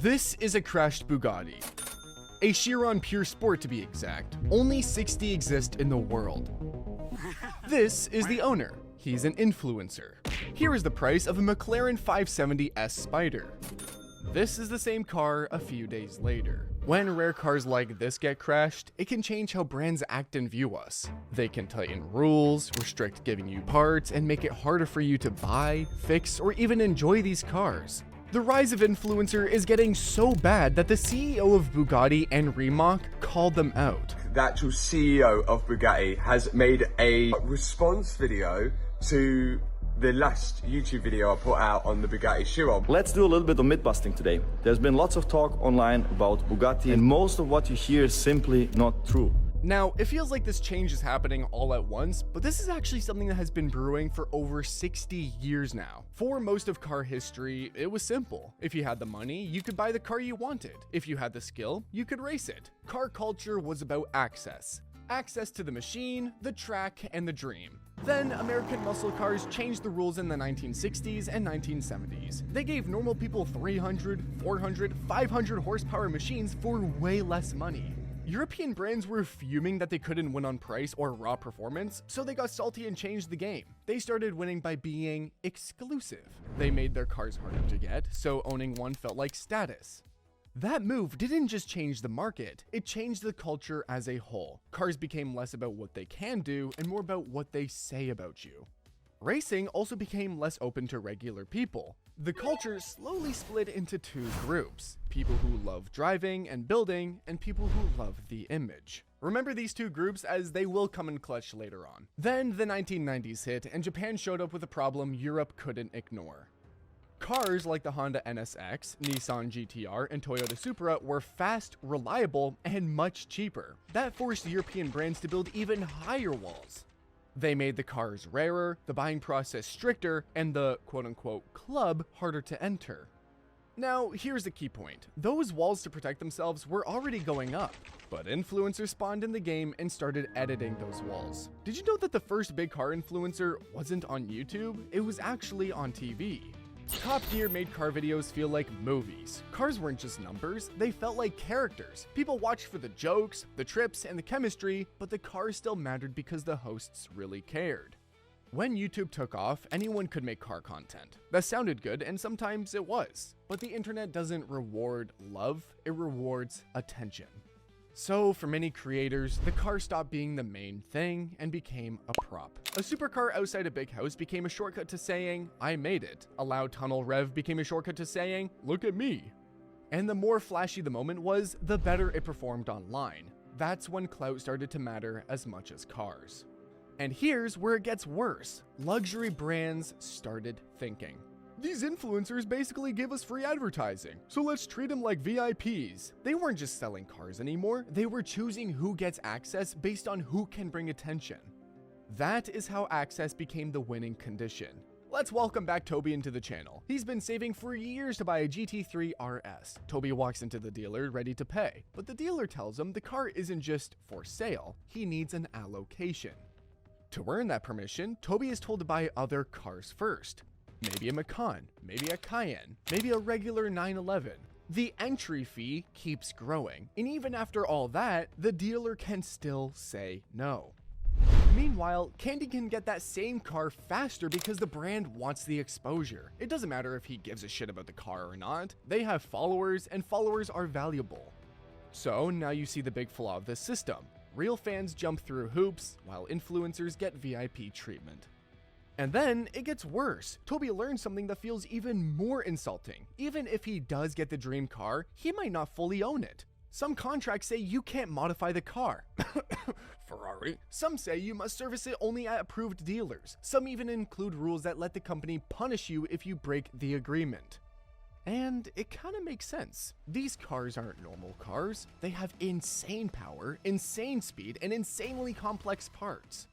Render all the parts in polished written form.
This is a crashed Bugatti. A Chiron Pur Sport to be exact. Only 60 exist in the world. This is the owner. He's an influencer. Here is the price of a McLaren 570S Spider. This is the same car a few days later. When rare cars like this get crashed, it can change how brands act and view us. They can tighten rules, restrict giving you parts, and make it harder for you to buy, fix, or even enjoy these cars. The rise of influencer is getting so bad that the CEO of Bugatti and Rimac called them out. The actual CEO of Bugatti has made a response video to the last YouTube video I put out on the Bugatti Chiron. Let's do a little bit of myth busting today. There's been lots of talk online about Bugatti, and most of what you hear is simply not true. Now, it feels like this change is happening all at once, but this is actually something that has been brewing for over 60 years now. For most of car history, it was simple. If you had the money, you could buy the car you wanted. If you had the skill, you could race it. Car culture was about access. Access to the machine, the track, and the dream. Then, American muscle cars changed the rules in the 1960s and 1970s. They gave normal people 300, 400, 500 horsepower machines for way less money. European brands were fuming that they couldn't win on price or raw performance, so they got salty and changed the game. They started winning by being exclusive. They made their cars harder to get, so owning one felt like status. That move didn't just change the market, it changed the culture as a whole. Cars became less about what they can do and more about what they say about you. Racing also became less open to regular people. The culture slowly split into two groups: people who love driving and building, and people who love the image. Remember these two groups, as they will come in clutch later on. Then the 1990s hit, and Japan showed up with a problem Europe couldn't ignore. Cars like the Honda NSX, Nissan GTR, and Toyota Supra were fast, reliable, and much cheaper. That forced European brands to build even higher walls. They made the cars rarer, the buying process stricter, and the quote-unquote club harder to enter. Now, here's the key point. Those walls to protect themselves were already going up, but influencers spawned in the game and started editing those walls. Did you know that the first big car influencer wasn't on YouTube? It was actually on TV. Top Gear made car videos feel like movies. Cars weren't just numbers, they felt like characters. People watched for the jokes, the trips, and the chemistry, but the cars still mattered because the hosts really cared. When YouTube took off, anyone could make car content. That sounded good, and sometimes it was. But the internet doesn't reward love, it rewards attention. So, for many creators, the car stopped being the main thing and became a prop. A supercar outside a big house became a shortcut to saying, "I made it." A loud tunnel rev became a shortcut to saying, "Look at me." And the more flashy the moment was, the better it performed online. That's when clout started to matter as much as cars. And here's where it gets worse. Luxury brands started thinking, these influencers basically give us free advertising, so let's treat them like VIPs. They weren't just selling cars anymore, they were choosing who gets access based on who can bring attention. That is how access became the winning condition. Let's welcome back Toby into the channel. He's been saving for years to buy a GT3 RS. Toby walks into the dealer ready to pay, but the dealer tells him the car isn't just for sale, he needs an allocation. To earn that permission, Toby is told to buy other cars first. Maybe a Macan, maybe a Cayenne, maybe a regular 911. The entry fee keeps growing, and even after all that, the dealer can still say no. Meanwhile, Candy can get that same car faster because the brand wants the exposure. It doesn't matter if he gives a shit about the car or not, they have followers, and followers are valuable. So now you see the big flaw of this system. Real fans jump through hoops, while influencers get VIP treatment. And then it gets worse. Toby learns something that feels even more insulting. Even if he does get the dream car, he might not fully own it. Some contracts say you can't modify the car. Ferrari. Some say you must service it only at approved dealers. Some even include rules that let the company punish you if you break the agreement. And it kind of makes sense. These cars aren't normal cars. They have insane power, insane speed, and insanely complex parts.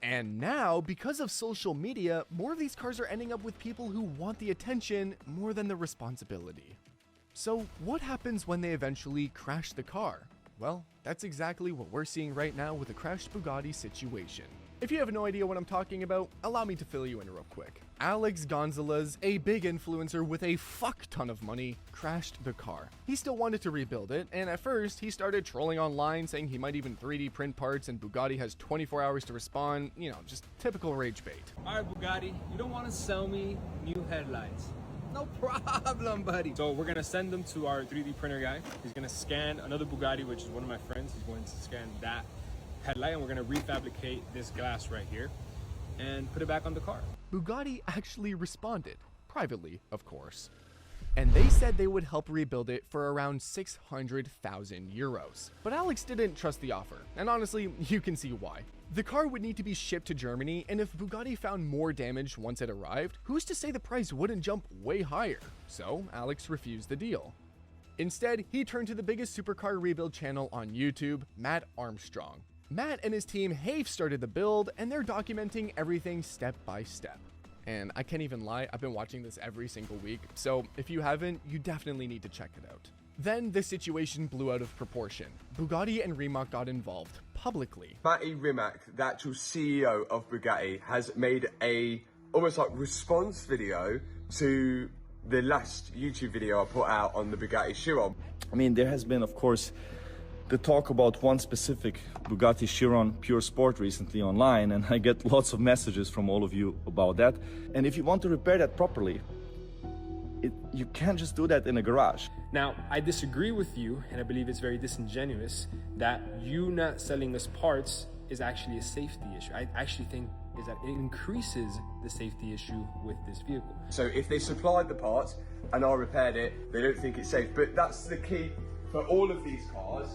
And now, because of social media, more of these cars are ending up with people who want the attention more than the responsibility. So what happens when they eventually crash the car? Well, that's exactly what we're seeing right now with the crashed Bugatti situation. If you have no idea what I'm talking about, allow me to fill you in real quick. Alex Gonzalez, a big influencer with a fuck ton of money, crashed the car. He still wanted to rebuild it, and at first he started trolling online saying he might even 3D print parts and Bugatti has 24 hours to respond, you know, just typical rage bait. Alright Bugatti, you don't want to sell me new headlights. No problem, buddy. So we're gonna send them to our 3D printer guy. He's gonna scan another Bugatti, which is one of my friends. He's going to scan that headlight, and we're gonna refabricate this glass right here and put it back on the car. Bugatti actually responded, privately, of course. And they said they would help rebuild it for around 600,000 euros. But Alex didn't trust the offer, and honestly, you can see why. The car would need to be shipped to Germany, and if Bugatti found more damage once it arrived, who's to say the price wouldn't jump way higher? So Alex refused the deal. Instead, he turned to the biggest supercar rebuild channel on YouTube, Mat Armstrong. Matt and his team have started the build, and they're documenting everything step by step. And I can't even lie, I've been watching this every single week, so if you haven't, you definitely need to check it out. Then the situation blew out of proportion. Bugatti and Rimac got involved publicly. Mate Rimac, the actual CEO of Bugatti, has made a almost like response video to the last YouTube video I put out on the Bugatti Chiron. I mean, there has been, of course, the talk about one specific Bugatti Chiron Pur Sport recently online, and I get lots of messages from all of you about that. And if you want to repair that properly, you can't just do that in a garage. Now, I disagree with you, and I believe it's very disingenuous that you not selling us parts is actually a safety issue. I actually think is that it increases the safety issue with this vehicle. So if they supplied the parts and I repaired it, they don't think it's safe. But that's the key for all of these cars.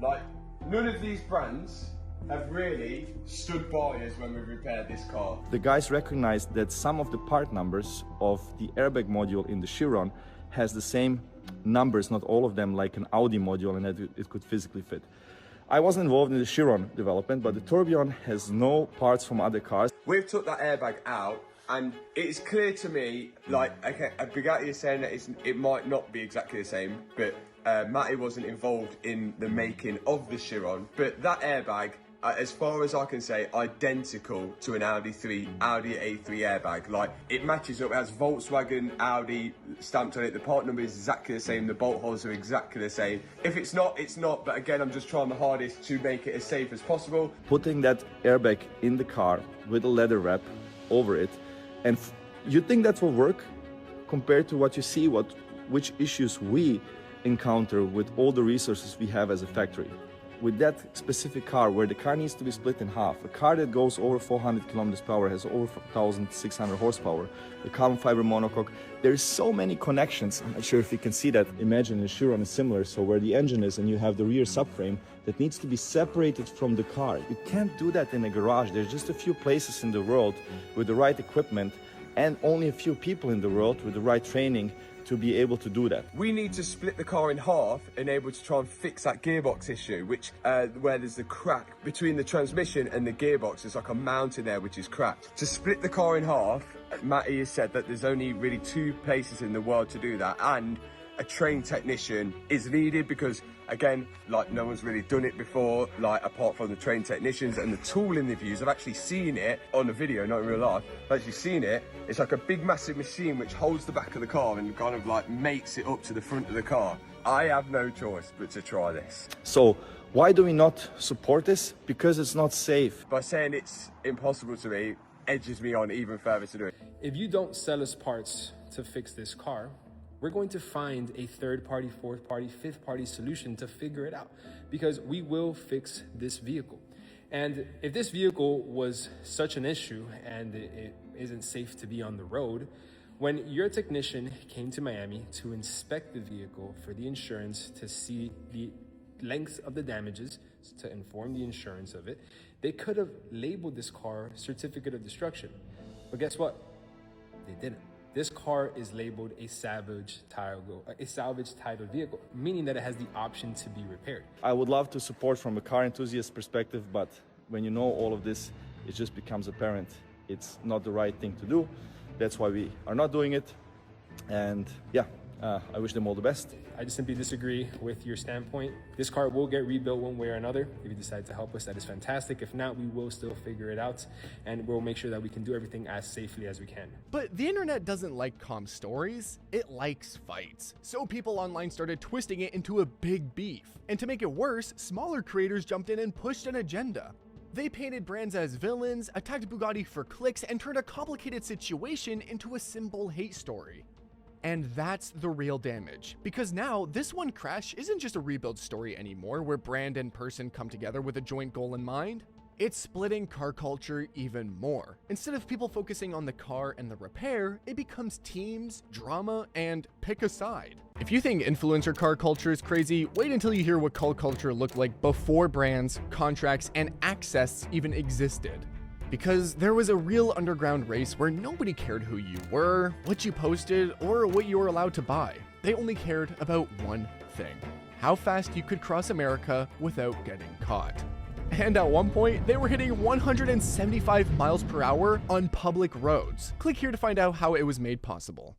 Like, none of these brands have really stood by us when we repaired this car. The guys recognized that some of the part numbers of the airbag module in the Chiron has the same numbers, not all of them, like an Audi module, and that it could physically fit. I wasn't involved in the Chiron development, but the Tourbillon has no parts from other cars. We've took that airbag out, and it's clear to me, like, okay, a Bugatti is saying that it might not be exactly the same, but Matty wasn't involved in the making of the Chiron, but that airbag, as far as I can say, identical to an Audi A3 airbag. Like, it matches up, it has Volkswagen, Audi stamped on it, the part number is exactly the same, the bolt holes are exactly the same. If it's not, it's not, but again, I'm just trying my hardest to make it as safe as possible. Putting that airbag in the car with a leather wrap over it, and you think that will work compared to what you see, which issues we encounter with all the resources we have as a factory. With that specific car, where the car needs to be split in half, a car that goes over 400 kilometers per hour has over 1,600 horsepower, the carbon fiber monocoque, there's so many connections. I'm not sure if you can see that. Imagine the Chiron is similar, so where the engine is and you have the rear subframe that needs to be separated from the car. You can't do that in a garage. There's just a few places in the world with the right equipment and only a few people in the world with the right training to be able to do that. We need to split the car in half and able to try and fix that gearbox issue, which where there's a crack between the transmission and the gearbox. There's like a mountain there which is cracked. To split the car in half, Matty has said that there's only really 2 places in the world to do that, and a trained technician is needed because, again, like, no one's really done it before, like, apart from the trained technicians and the tooling they've used. I've actually seen it on a video, not in real life. I've actually seen it. It's like a big massive machine which holds the back of the car and kind of like mates it up to the front of the car. I have no choice but to try this. So why do we not support this? Because it's not safe. By saying it's impossible to me, edges me on even further to do it. If you don't sell us parts to fix this car, we're going to find a 3rd party, 4th party, 5th party solution to figure it out, because we will fix this vehicle. And if this vehicle was such an issue and it isn't safe to be on the road, when your technician came to Miami to inspect the vehicle for the insurance to see the length of the damages, to inform the insurance of it, they could have labeled this car certificate of destruction. But guess what? They didn't. This car is labeled a salvage title vehicle, meaning that it has the option to be repaired. I would love to support from a car enthusiast perspective, but when you know all of this, it just becomes apparent it's not the right thing to do. That's why we are not doing it. And yeah, I wish them all the best. I just simply disagree with your standpoint. This car will get rebuilt one way or another. If you decide to help us, that is fantastic. If not, we will still figure it out, and we'll make sure that we can do everything as safely as we can. But the internet doesn't like calm stories, it likes fights. So people online started twisting it into a big beef. And to make it worse, smaller creators jumped in and pushed an agenda. They painted brands as villains, attacked Bugatti for clicks, and turned a complicated situation into a simple hate story. And that's the real damage, because now this one crash isn't just a rebuild story anymore where brand and person come together with a joint goal in mind. It's splitting car culture even more. Instead of people focusing on the car and the repair, it becomes teams, drama, and pick a side. If you think influencer car culture is crazy, wait until you hear what cult culture looked like before brands, contracts, and access even existed. Because there was a real underground race where nobody cared who you were, what you posted, or what you were allowed to buy. They only cared about one thing: how fast you could cross America without getting caught. And at one point, they were hitting 175 miles per hour on public roads. Click here to find out how it was made possible.